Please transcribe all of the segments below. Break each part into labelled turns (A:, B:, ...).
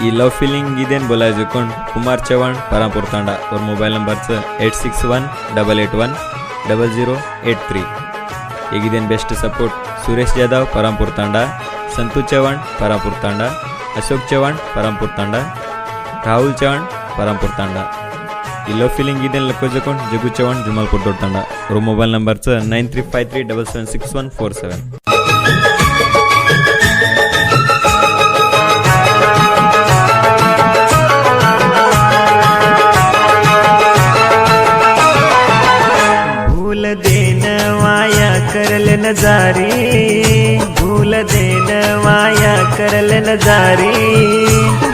A: ಈ love feeling ಇದೇನು ಬೋಲಾಯ್ಕೊಂಡು ಕುಮಾರ್ ಚವಾಣ್ ಪರಾಂಪುರ್ ತಾಂಡ ಅವ್ರ ಮೊಬೈಲ್ ನಂಬರ್ಸ್ 8618810083. ಈಗಿದೇನು ಬೆಸ್ಟ್ ಸಪೋರ್ಟ್ ಸುರೇಶ್ ಜಾಧವ್ ಪರಾಂಪುರ್ ತಾಂಡ, ಸಂತು ಚವಾಣ್ ಪರಾಂಪುರ್ ತಾಂಡ, ಅಶೋಕ್ ಚವಾಣ್ ಪರಾಂಪುರ್ ತಾಂಡ, ರಾಹುಲ್ ಚವಾಣ್ ಪರಾಂಪುರ್ ತಾಂಡ. ಈ ಲವ್ ಫೀಲಿಂಗ್ ಇದೇನು ಲಕ್ಕೋಜಕೊಂಡು ಜಗು ಚವಾಣ್ ಜುಮಾಲ್ಪುರ್ ದೊಡ್ಡ ತಾಂಡ ಅವ್ರ ಮೊಬೈಲ್ ನಂಬರ್ಸ್ 9353776147.
B: करल नजारी भूल देन वाया करल नजारी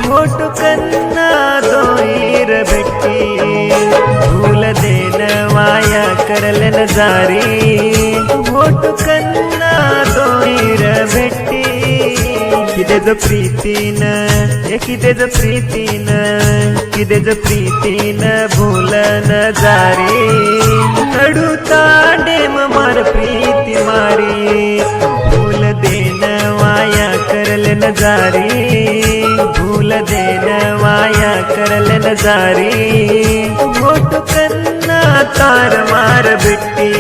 B: होट कन्ना दोईर बेटी भूल देन वाया करल नजारी होट कन्ना दोईर बेटी किदेज प्रीतीन किदेज प्रीतीन किदेज प्रीतीन भूल नजारी नडुता डेम मार प्रीति मारी भूल देन वाया करल नजारी भूल देन वाया करल नजारी होट कन्ना तार मार बिट्टी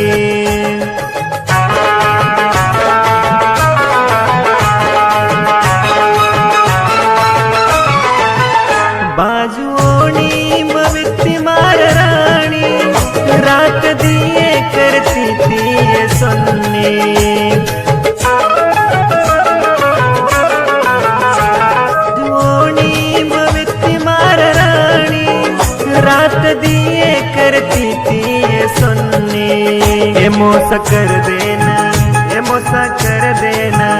B: बाजुओणी मवित्ती मार राणी रात दिए करती थी ये सुन्नी जुओणी मवित्ती मार राणी रात दिए करती थी ये सुन्नी ये मोसा कर देना ये मोसा कर देना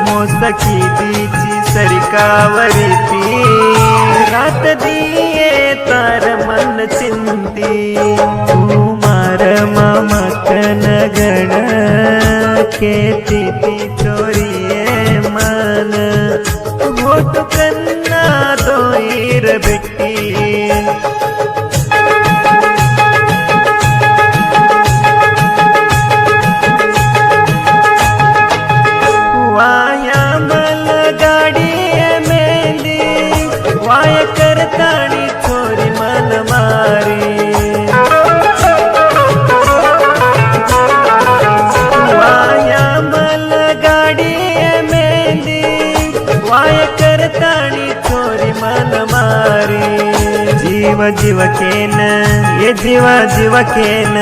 B: मोसा की दीची सरकावरी थी रात दिए तार मन चिंती कुमार मामा कन गण के तिथि चोरिए मन होट कन्ना दोईर बिट्टी वाया मल गाड़ी मेंदी वाय करताणी चोरी मन मारी वाया मल गाड़ी मेंदी वाय करताणी चोरी मन मारी जीव जीव केन ये जीवा जीव केन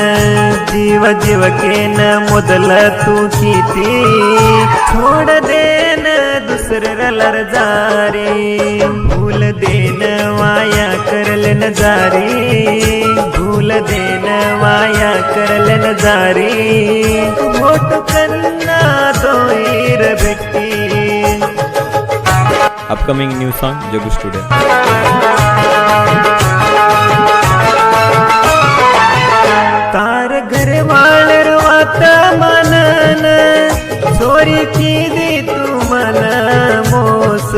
B: जीव जीव केन मोदल तू कीती छोड़ देन दूसरे रलर जारी भूल देन वाया करल नजारी भूल देन वाया करल नजारी होट कन्ना दोईर बेटी.
A: अपकमिंग न्यू सॉन्ग जगू स्टूडियो.
B: तार घर वालर वाता मनन चोरी की दी तू मन मोस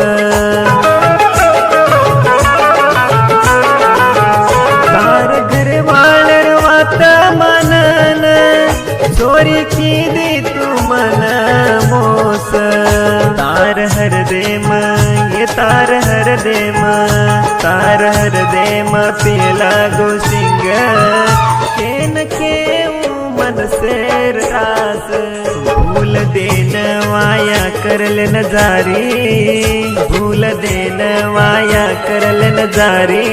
B: तार घर वालर वाता मनन चोरी की दी तू मन मोस तार हर देम ये तार हर देम तार हर देम पेला गो सिंग केन के मन सेर रास भूल देन वाया करल नजारी भूल देन वाया करल नजारी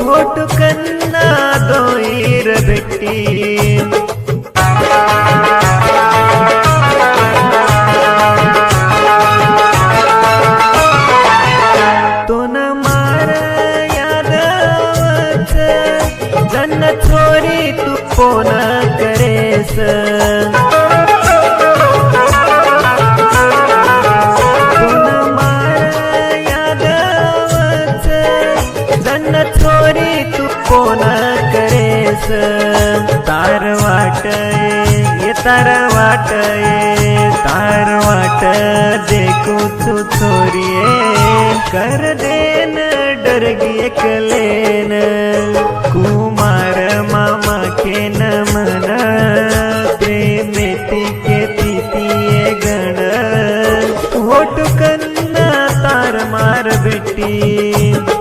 B: होट कन्ना दोईर बेटी. तो न मार यादवच जन छोरी तू फोन करेस तो न मार यादवच जन छोरी तू फोन करेस तार वाट ये तार वाट तार वाट देखू तू छोरिये कर देन डरगी एकलेन कुमार मामा के नमन प्रेमेती के तिथिये गण होट कन्ना तार मार बेटी. भेटी